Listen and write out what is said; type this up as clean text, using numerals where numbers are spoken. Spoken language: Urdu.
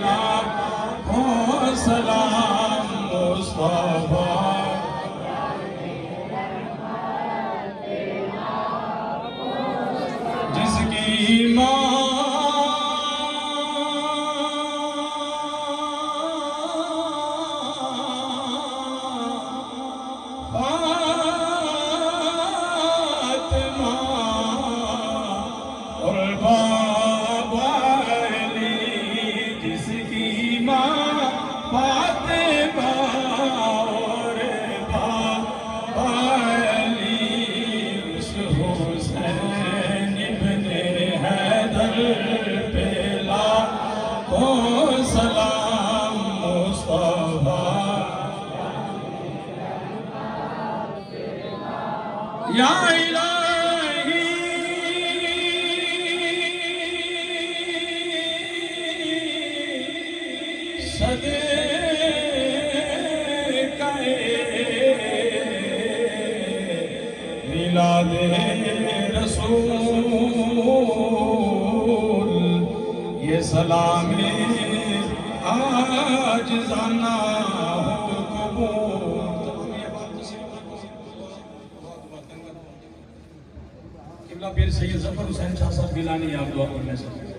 لاکھوں سلام مصطفیٰ جس کی سلام مصطفیٰ یا الہی صدقہ میلاد رسول یہ سلام عاجزانہ ہو قبول۔ قبلہ پیر سید ظفر حسین شاہ صاحب گیلانی آپ دعا کرنے سے